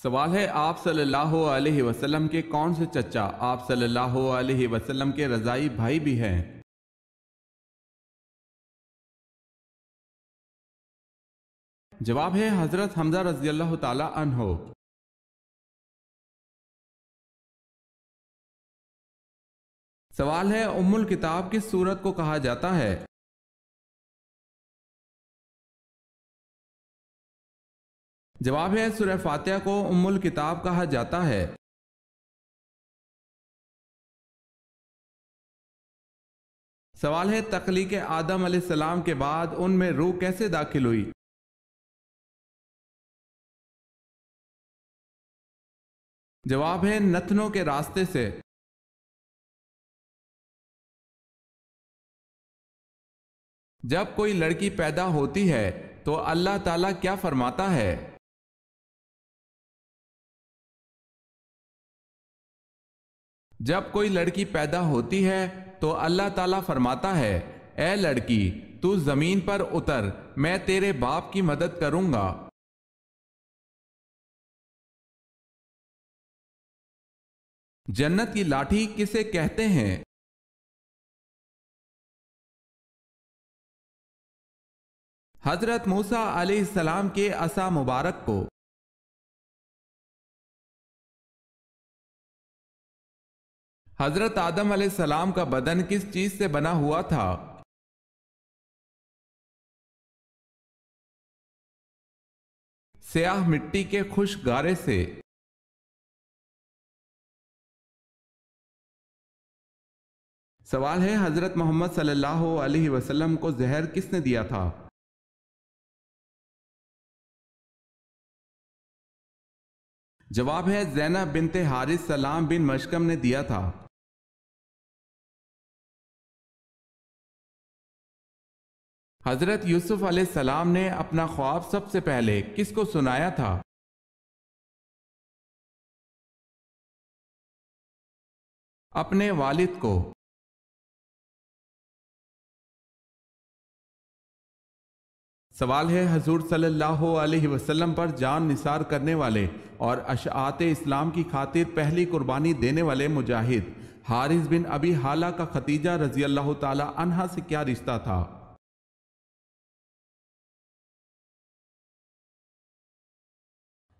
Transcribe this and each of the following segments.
سوال ہے آپ صلی اللہ علیہ وسلم کے کون سے چچا آپ صلی اللہ علیہ وسلم کے رضائی بھائی بھی ہیں؟ جواب ہے حضرت حمزہ رضی اللہ تعالی عنہ۔ سوال ہے ام الکتاب کس سورت کو کہا جاتا ہے؟ جواب ہے سورہ فاتحہ کو ام الکتاب کہا جاتا ہے۔ سوال ہے تخلیق آدم علیہ السلام کے بعد ان میں روح کیسے داخل ہوئی؟ جواب ہے نتنوں کے راستے سے۔ جب کوئی لڑکی پیدا ہوتی ہے تو اللہ تعالیٰ کیا فرماتا ہے؟ جب کوئی لڑکی پیدا ہوتی ہے تو اللہ تعالیٰ فرماتا ہے اے لڑکی تو زمین پر اتر، میں تیرے باپ کی مدد کروں گا۔ جنت کی لاٹھی کسے کہتے ہیں؟ حضرت موسیٰ علیہ السلام کے عصا مبارک کو۔ حضرت آدم علیہ السلام کا بدن کس چیز سے بنا ہوا تھا؟ سیاہ مٹی کے خشک گارے سے۔ سوال ہے حضرت محمد صلی اللہ علیہ وسلم کو زہر کس نے دیا تھا؟ جواب ہے زینب بنت حارث سلام بن مشکم نے دیا تھا۔ حضرت یوسف علیہ السلام نے اپنا خواب سب سے پہلے کس کو سنایا تھا؟ اپنے والد کو۔ سوال ہے حضور صلی اللہ علیہ وسلم پر جان نثار کرنے والے اور اشاعت اسلام کی خاطر پہلی قربانی دینے والے مجاہد حارث بن ابی حالہ کا ختیجہ رضی اللہ تعالی عنہا سے کیا رشتہ تھا؟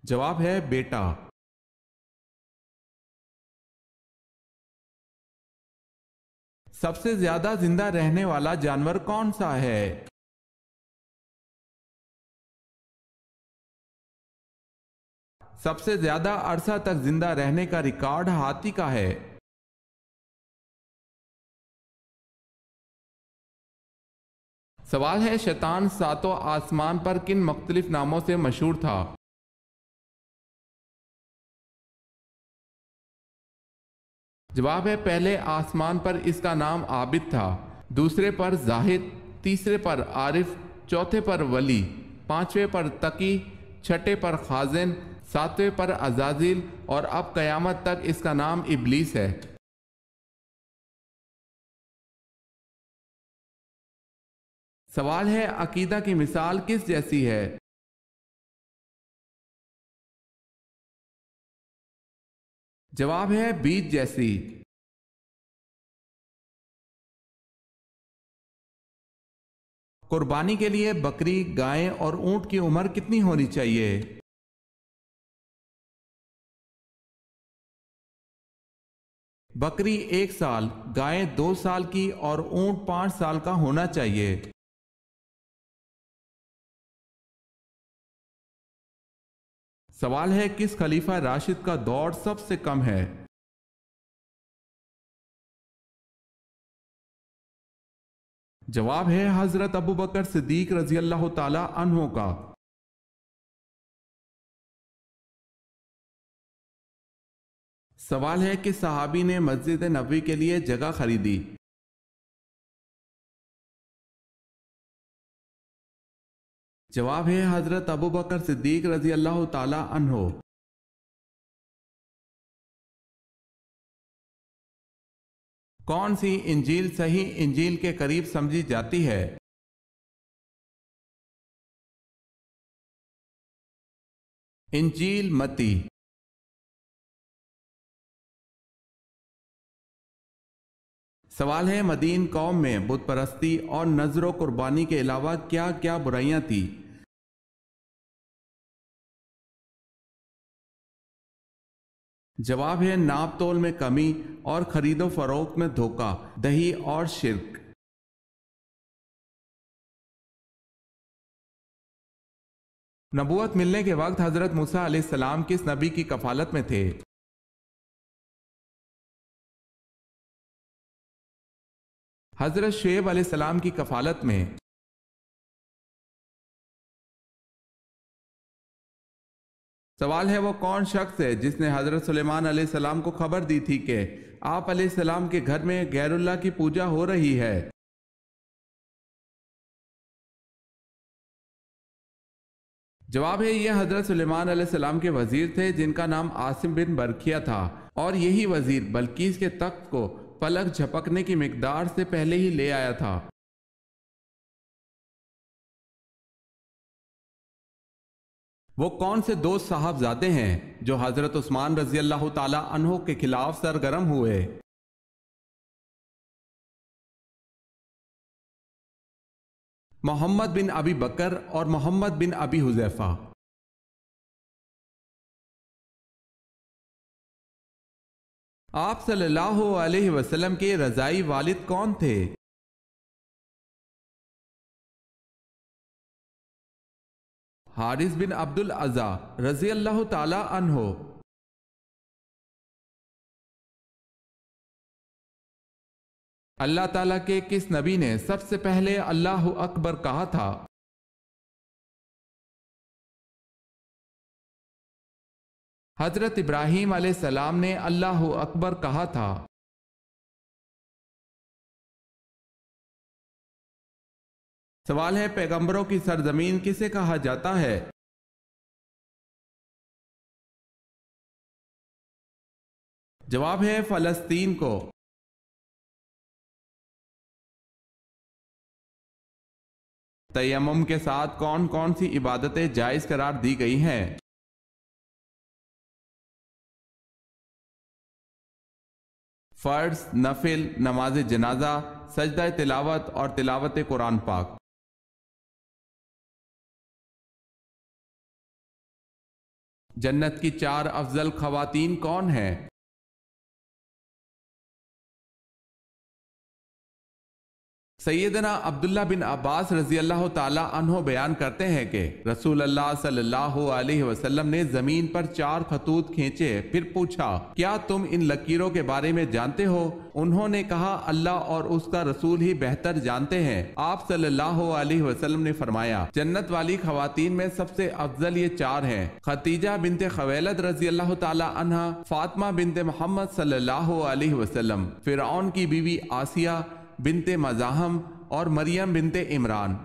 جواب ہے بیٹا۔ سب سے زیادہ زندہ رہنے والا جانور کون سا ہے؟ سب سے زیادہ عرصہ تک زندہ رہنے کا ریکارڈ ہاتھی کا ہے۔ سوال ہے شیطان ساتوں آسمان پر کن مختلف ناموں سے مشہور تھا؟ جواب ہے پہلے آسمان پر اس کا نام عابد تھا، دوسرے پر زاہد، تیسرے پر عارف، چوتھے پر ولی، پانچویں پر تقی، چھٹے پر خازن، ساتویں پر عزازیل اور اب قیامت تک اس کا نام ابلیس ہے۔ سوال ہے عقیدہ کی مثال کس جیسی ہے؟ جواب ہے بیج جیسی۔ قربانی کے لیے بکری، گائے اور اونٹ کی عمر کتنی ہونی چاہیے؟ بکری 1 سال، گائے 2 سال کی اور اونٹ 5 سال کا ہونا چاہیے۔ سوال ہے کس خلیفہ راشد کا دور سب سے کم ہے؟ جواب ہے حضرت ابوبکر صدیق رضی اللہ تعالی عنہ کا۔ سوال ہے کہ صحابی نے مسجد نبوی کے لیے جگہ خریدی؟ جواب ہے حضرت ابوبکر صدیق رضی اللہ تعالی عنہ۔ کون سی انجیل صحیح انجیل کے قریب سمجھی جاتی ہے؟ انجیل متی۔ سوال ہے مدین قوم میں بت پرستی اور نذر و قربانی کے علاوہ کیا کیا برائیاں تھیں؟ جواب ہے ناپ تول میں کمی اور خرید و فروخت میں دھوکہ دہی اور شرک۔ نبوت ملنے کے وقت حضرت موسیٰ علیہ السلام کس نبی کی کفالت میں تھے؟ حضرت شعیب علیہ السلام کی کفالت میں۔ سوال ہے وہ کون شخص ہے جس نے حضرت سلیمان علیہ السلام کو خبر دی تھی کہ آپ علیہ السلام کے گھر میں غیر اللہ کی پوجا ہو رہی ہے؟ جواب ہے یہ حضرت سلیمان علیہ السلام کے وزیر تھے جن کا نام عاصم بن برکیہ تھا، اور یہی وزیر بلقیس کے تخت کو پلک جھپکنے کی مقدار سے پہلے ہی لے آیا تھا۔ وہ کون سے دو صاحبزادے ہیں جو حضرت عثمان رضی اللہ تعالی عنہ کے خلاف سرگرم ہوئے؟ محمد بن ابی بکر اور محمد بن ابی حذیفہ۔ آپ صلی اللہ علیہ وسلم کے رضائی والد کون تھے؟ حارث بن عبد العزا رضی اللہ تعالی عنہ۔ اللہ تعالیٰ کے کس نبی نے سب سے پہلے اللہ اکبر کہا تھا؟ حضرت ابراہیم علیہ السلام نے اللہ اکبر کہا تھا۔ سوال ہے پیغمبروں کی سرزمین کسے کہا جاتا ہے؟ جواب ہے فلسطین کو۔ تیمم کے ساتھ کون کون سی عبادتیں جائز قرار دی گئی ہیں؟ فرض، نفل، نماز جنازہ، سجدہ تلاوت اور تلاوت قرآن پاک۔ جنت کی 4 افضل خواتین کون ہیں؟ سیدنا عبداللہ بن عباس رضی اللہ تعالی عنہ بیان کرتے ہیں کہ رسول اللہ صلی اللہ علیہ وسلم نے زمین پر 4 خطوط کھینچے، پھر پوچھا کیا تم ان لکیروں کے بارے میں جانتے ہو؟ انہوں نے کہا اللہ اور اس کا رسول ہی بہتر جانتے ہیں۔ آپ صلی اللہ علیہ وسلم نے فرمایا جنت والی خواتین میں سب سے افضل یہ 4 ہیں: خدیجہ بنت خویلد رضی اللہ تعالی عنہ، فاطمہ بنت محمد صلی اللہ علیہ وسلم، فرعون کی بیوی آسیہ بنت مزاحم اور مریم بنت عمران۔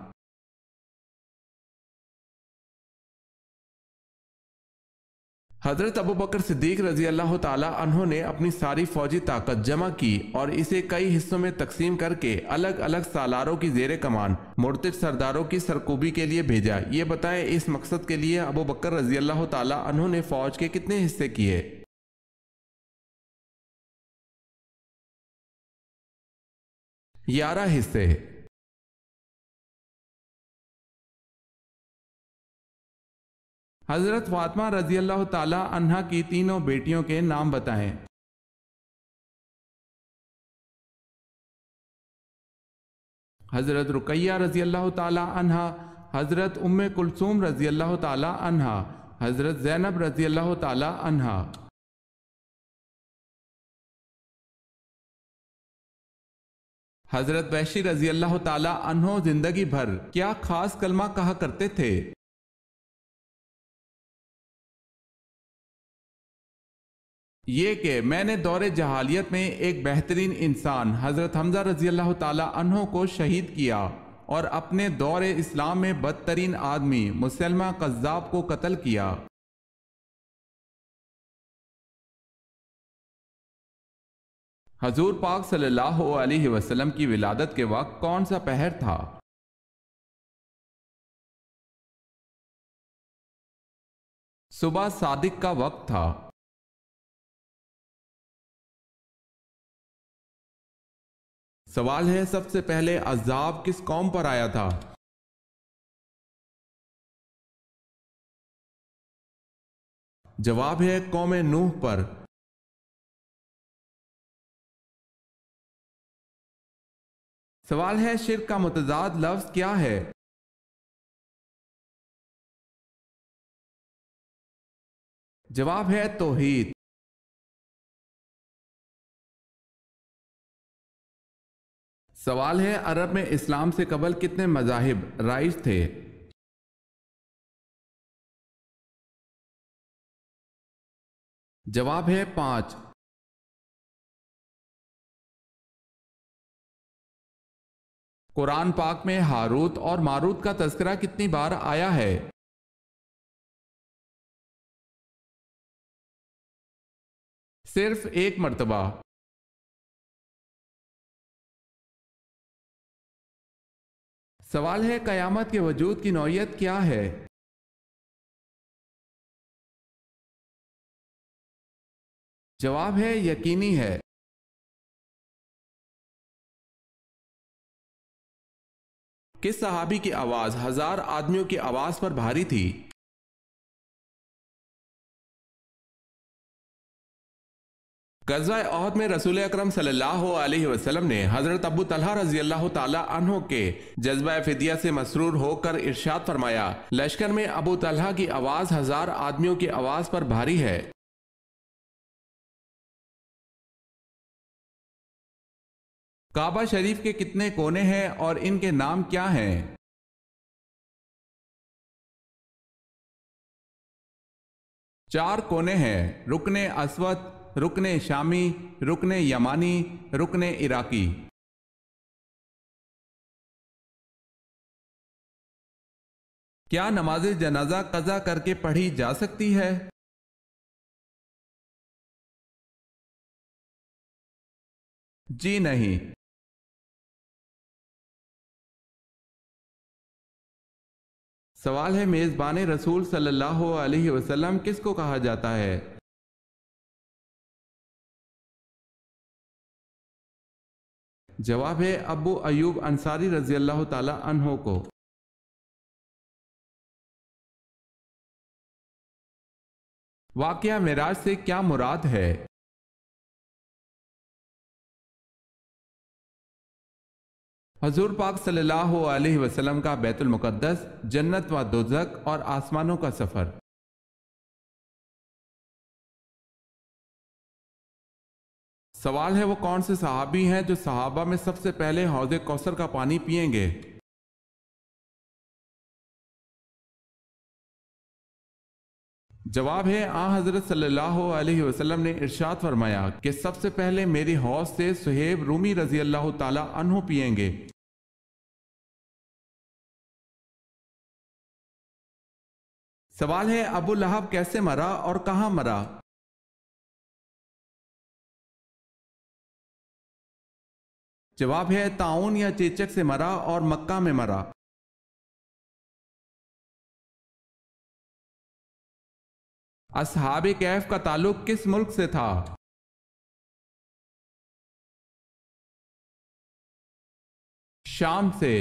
حضرت ابوبکر صدیق رضی اللہ تعالی عنہ نے اپنی ساری فوجی طاقت جمع کی اور اسے کئی حصوں میں تقسیم کر کے الگ الگ سالاروں کی زیر کمان مرتد سرداروں کی سرکوبی کے لیے بھیجا۔ یہ بتائیں اس مقصد کے لیے ابوبکر رضی اللہ تعالی عنہ نے فوج کے کتنے حصے کیے؟ 11 حصے۔ حضرت فاطمہ رضی اللہ تعالی عنہا کی تینوں بیٹیوں کے نام بتائیں۔ حضرت رقیہ رضی اللہ تعالی عنہا، حضرت ام کلثوم رضی اللہ تعالی عنہا، حضرت زینب رضی اللہ تعالی عنہا۔ حضرت وحشی رضی اللہ تعالی عنہ زندگی بھر کیا خاص کلمہ کہا کرتے تھے؟ یہ کہ میں نے دور جہالیت میں ایک بہترین انسان حضرت حمزہ رضی اللہ تعالی عنہ کو شہید کیا اور اپنے دور اسلام میں بدترین آدمی مسلمہ قذاب کو قتل کیا۔ حضور پاک صلی اللہ علیہ وسلم کی ولادت کے وقت کون سا پہر تھا؟ صبح صادق کا وقت تھا۔ سوال ہے سب سے پہلے عذاب کس قوم پر آیا تھا؟ جواب ہے قوم نوح پر۔ سوال ہے شرک کا متضاد لفظ کیا ہے؟ جواب ہے توحید۔ سوال ہے عرب میں اسلام سے قبل کتنے مذاہب رائج تھے؟ جواب ہے 5۔ قرآن پاک میں ہاروت اور ماروت کا تذکرہ کتنی بار آیا ہے؟ صرف ایک مرتبہ۔ سوال ہے قیامت کے وجود کی نوعیت کیا ہے؟ جواب ہے یقینی ہے۔ کس صحابی کی آواز 1000 آدمیوں کی آواز پر بھاری تھی؟ غزوہ احد میں رسول اکرم صلی اللہ علیہ وسلم نے حضرت ابو طلحہ رضی اللہ تعالی عنہ کے جذبہ فدیہ سے مسرور ہو کر ارشاد فرمایا، لشکر میں ابو طلحہ کی آواز 1000 آدمیوں کی آواز پر بھاری ہے۔ کعبہ شریف کے کتنے کونے ہیں اور ان کے نام کیا ہیں؟ 4 کونے ہیں، رکن اسود، رکن شامی، رکن یمانی، رکن عراقی۔ کیا نماز جنازہ قضا کر کے پڑھی جا سکتی ہے؟ جی نہیں۔ سوال ہے میزبان رسول صلی اللہ علیہ وسلم کس کو کہا جاتا ہے؟ جواب ہے ابو ایوب انصاری رضی اللہ تعالی عنہ کو۔ واقعہ معراج سے کیا مراد ہے؟ حضور پاک صلی اللہ علیہ وسلم کا بیت المقدس، جنت و دوزخ اور آسمانوں کا سفر۔ سوال ہے وہ کون سے صحابی ہیں جو صحابہ میں سب سے پہلے حوض کوثر کا پانی پئیں گے؟ جواب ہے حضرت صلی اللہ علیہ وسلم نے ارشاد فرمایا کہ سب سے پہلے میری حوض سے صہیب رومی رضی اللہ تعالی عنہ پئیں گے۔ سوال ہے ابو لہب کیسے مرا اور کہاں مرا؟ جواب ہے طاعون یا چیچک سے مرا اور مکہ میں مرا۔ اصحاب کہف کا تعلق کس ملک سے تھا؟ شام سے۔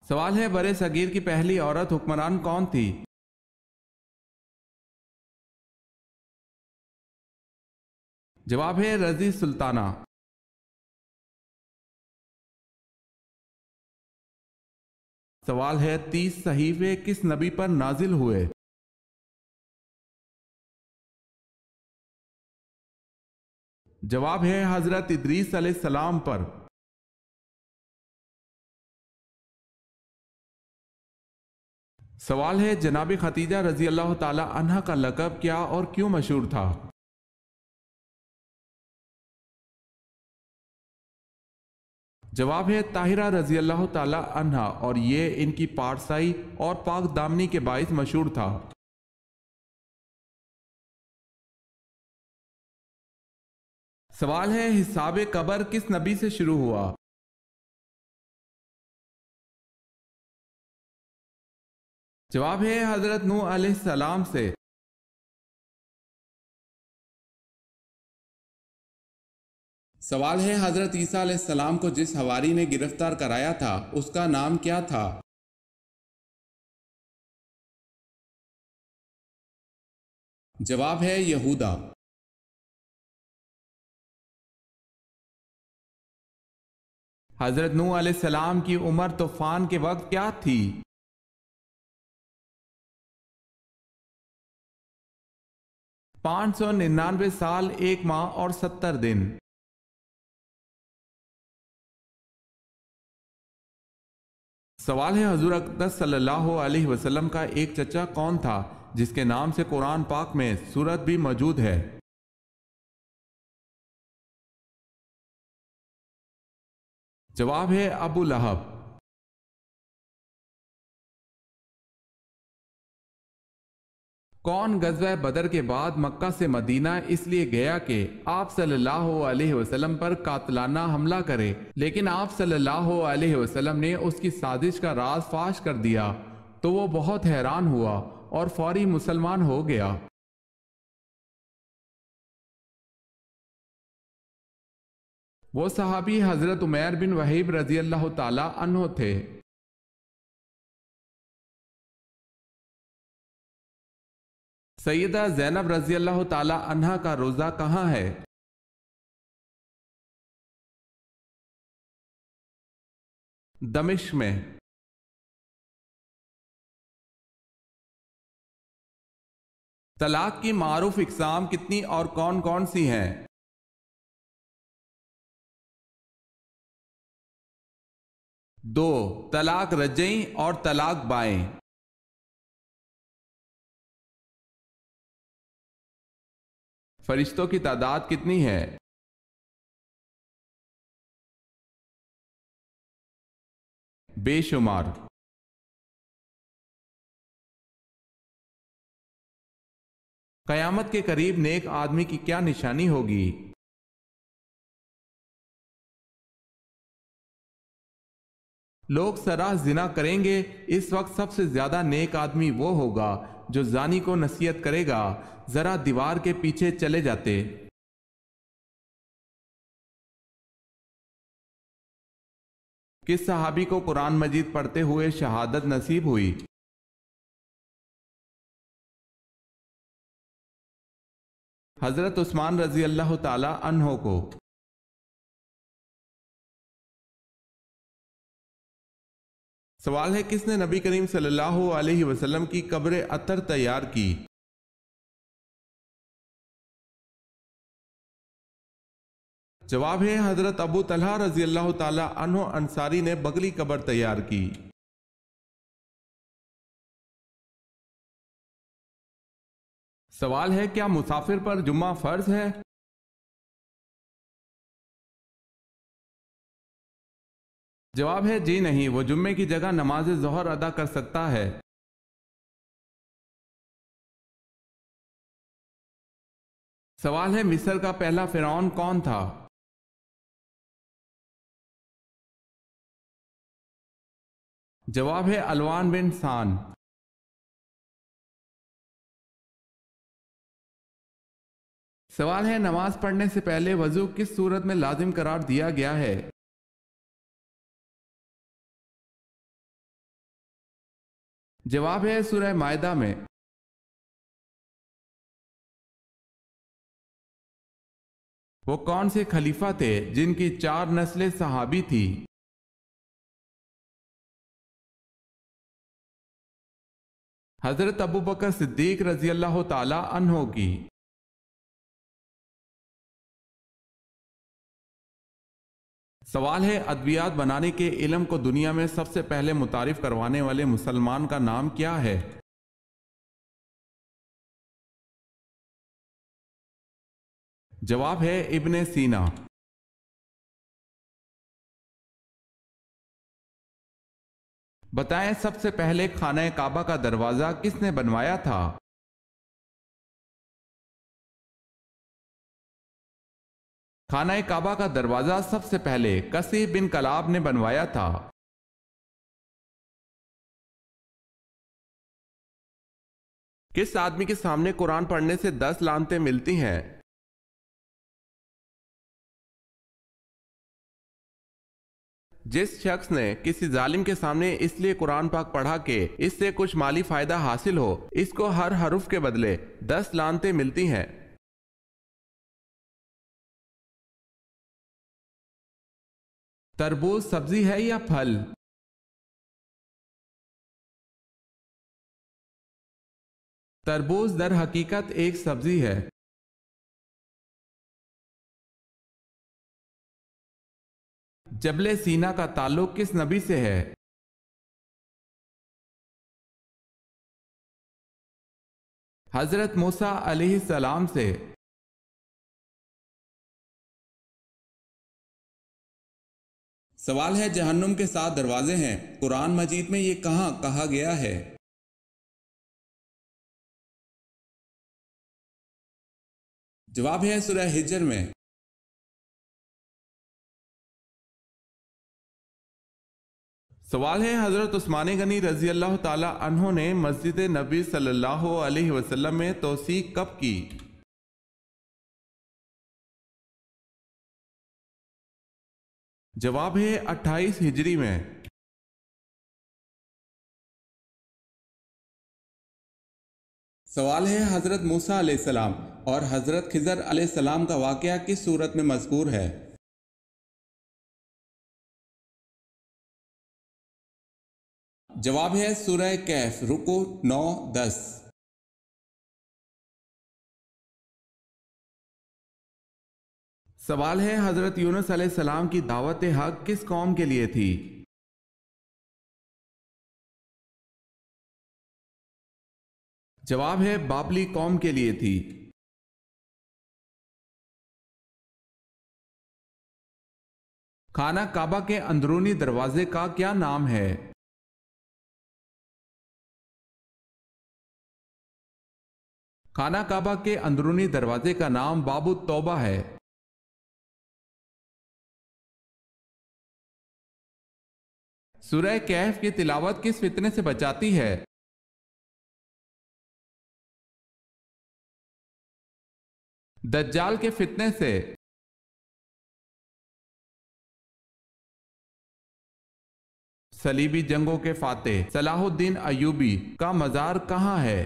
سوال ہے برے صغیر کی پہلی عورت حکمران کون تھی؟ جواب ہے رضی سلطانہ۔ سوال ہے 30 صحیفے کس نبی پر نازل ہوئے؟ جواب ہے حضرت ادریس علیہ السلام پر۔ سوال ہے جناب ختیجہ رضی اللہ تعالی عنہ کا لقب کیا اور کیوں مشہور تھا؟ جواب ہے طاہرہ رضی اللہ تعالی عنہ، اور یہ ان کی پارسائی اور پاک دامنی کے باعث مشہور تھا۔ سوال ہے حساب قبر کس نبی سے شروع ہوا؟ جواب ہے حضرت نوح علیہ السلام سے۔ سوال ہے حضرت عیسیٰ علیہ السلام کو جس حواری نے گرفتار کرایا تھا اس کا نام کیا تھا؟ جواب ہے یہودا۔ حضرت نوح علیہ السلام کی عمر طوفان کے وقت کیا تھی؟ 599 سال 1 ماہ اور 70 دن۔ سوال ہے حضور اقدس صلی اللہ علیہ وسلم کا ایک چچا کون تھا جس کے نام سے قرآن پاک میں سورت بھی موجود ہے؟ جواب ہے ابو لہب۔ کون غزوہ بدر کے بعد مکہ سے مدینہ اس لیے گیا کہ آپ صلی اللہ علیہ وسلم پر قاتلانہ حملہ کرے، لیکن آپ صلی اللہ علیہ وسلم نے اس کی سازش کا راز فاش کر دیا تو وہ بہت حیران ہوا اور فوری مسلمان ہو گیا؟ وہ صحابی حضرت عمیر بن وحیب رضی اللہ تعالی عنہ تھے۔ سیدہ زینب رضی اللہ تعالی عنہا کا روضہ کہاں ہے؟ دمشق میں۔ طلاق کی معروف اقسام کتنی اور کون کون سی ہیں؟ 2 طلاق رجعی اور طلاق بائیں۔ فرشتوں کی تعداد کتنی ہے؟ بے شمار۔ قیامت کے قریب نیک آدمی کی کیا نشانی ہوگی؟ لوگ سراہ زنا کریں گے، اس وقت سب سے زیادہ نیک آدمی وہ ہوگا جو زانی کو نصیحت کرے گا ذرا دیوار کے پیچھے چلے جاتے۔ کس صحابی کو قرآن مجید پڑھتے ہوئے شہادت نصیب ہوئی؟ حضرت عثمان رضی اللہ تعالی عنہ کو۔ سوال ہے کس نے نبی کریم صلی اللہ علیہ وسلم کی قبر اطہر تیار کی؟ جواب ہے حضرت ابو طلحہ رضی اللہ تعالی عنہ انصاری نے بغلی قبر تیار کی۔ سوال ہے کیا مسافر پر جمعہ فرض ہے؟ جواب ہے جی نہیں، وہ جمعے کی جگہ نماز ظہر ادا کر سکتا ہے۔ سوال ہے مصر کا پہلا فرعون کون تھا؟ جواب ہے الوان بن سان۔ سوال ہے نماز پڑھنے سے پہلے وضو کس صورت میں لازم قرار دیا گیا ہے؟ جواب ہے سورہ مائدہ میں۔ وہ کون سے خلیفہ تھے جن کی 4 نسلیں صحابی تھی؟ حضرت ابو بکر صدیق رضی اللہ تعالی عنہ کی۔ سوال ہے ادویات بنانے کے علم کو دنیا میں سب سے پہلے متعارف کروانے والے مسلمان کا نام کیا ہے؟ جواب ہے ابن سینا۔ بتائیں سب سے پہلے خانہ کعبہ کا دروازہ کس نے بنوایا تھا؟ خانہ کعبہ کا دروازہ سب سے پہلے کسی بن کلاب نے بنوایا تھا۔ کس آدمی کے سامنے قرآن پڑھنے سے 10 لعنتیں ملتی ہیں؟ جس شخص نے کسی ظالم کے سامنے اس لیے قرآن پاک پڑھا کہ اس سے کچھ مالی فائدہ حاصل ہو، اس کو ہر حرف کے بدلے 10 لعنتیں ملتی ہیں۔ تربوز سبزی ہے یا پھل؟ تربوز در حقیقت ایک سبزی ہے۔ جبل سینا کا تعلق کس نبی سے ہے؟ حضرت موسیٰ علیہ السلام سے۔ سوال ہے، جہنم کے 7 دروازے ہیں، قرآن مجید میں یہ کہاں کہا گیا ہے؟ جواب ہے سورہ ہجر میں۔ سوال ہے، حضرت عثمان غنی رضی اللہ تعالی عنہ نے مسجد نبی صلی اللہ علیہ وسلم میں توسیع کب کی؟ جواب ہے 28 ہجری میں۔ سوال ہے، حضرت موسیٰ علیہ السلام اور حضرت خضر علیہ السلام کا واقعہ کس سورت میں مذکور ہے؟ جواب ہے سورہ کہف، رکو 9-10۔ سوال ہے، حضرت یونس علیہ السلام کی دعوت حق کس قوم کے لیے تھی؟ جواب ہے بابلی قوم کے لیے تھی۔ خانہ کعبہ کے اندرونی دروازے کا کیا نام ہے؟ خانہ کعبہ کے اندرونی دروازے کا نام باب التوبہ ہے۔ سورہ کہف کی تلاوت کس فتنے سے بچاتی ہے؟ دجال کے فتنے سے۔ صلیبی جنگوں کے فاتح صلاح الدین ایوبی کا مزار کہاں ہے؟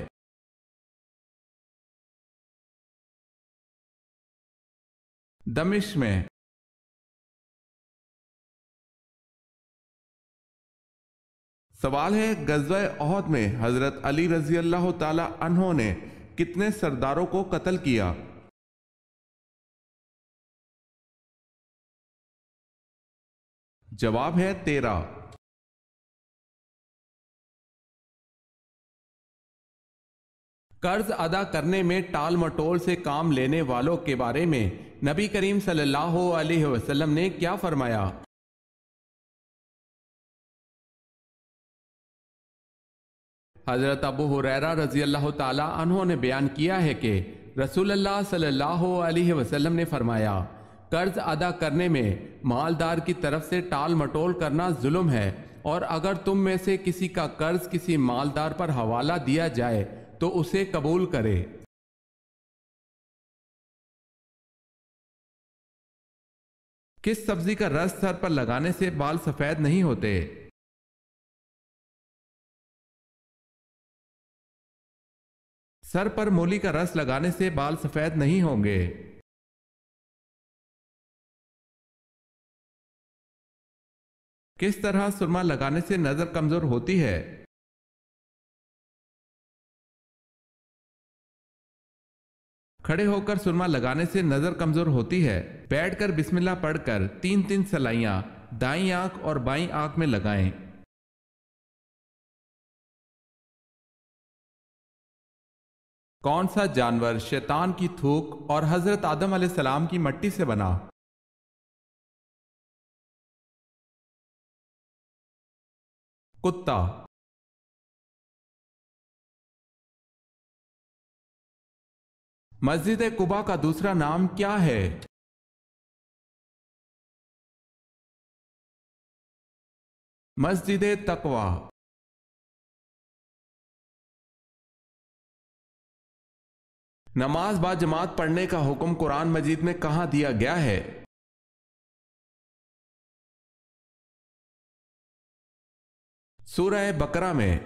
دمشق میں۔ سوال ہے، غزوہ احد میں حضرت علی رضی اللہ تعالی عنہ نے کتنے سرداروں کو قتل کیا؟ جواب ہے 13۔ قرض ادا کرنے میں ٹال مٹول سے کام لینے والوں کے بارے میں نبی کریم صلی اللہ علیہ وسلم نے کیا فرمایا؟ حضرت ابو ہریرہ رضی اللہ تعالی عنہ نے بیان کیا ہے کہ رسول اللہ صلی اللہ علیہ وسلم نے فرمایا، قرض ادا کرنے میں مالدار کی طرف سے ٹال مٹول کرنا ظلم ہے، اور اگر تم میں سے کسی کا قرض کسی مالدار پر حوالہ دیا جائے تو اسے قبول کرے۔ کس سبزی کا رس سر پر لگانے سے بال سفید نہیں ہوتے؟ سر پر مولی کا رس لگانے سے بال سفید نہیں ہوں گے۔ کس طرح سرما لگانے سے نظر کمزور ہوتی ہے؟ کھڑے ہو کر سرما لگانے سے نظر کمزور ہوتی ہے۔ بیٹھ کر بسم اللہ پڑھ کر 3 سلائیاں دائیں آنکھ اور بائیں آنکھ میں لگائیں۔ کون سا جانور شیطان کی تھوک اور حضرت آدم علیہ السلام کی مٹی سے بنا؟ کتا۔ مسجد قباء کا دوسرا نام کیا ہے؟ مسجد تقوی۔ نماز با جماعت پڑھنے کا حکم قرآن مجید میں کہاں دیا گیا ہے؟ سورہ بقرہ میں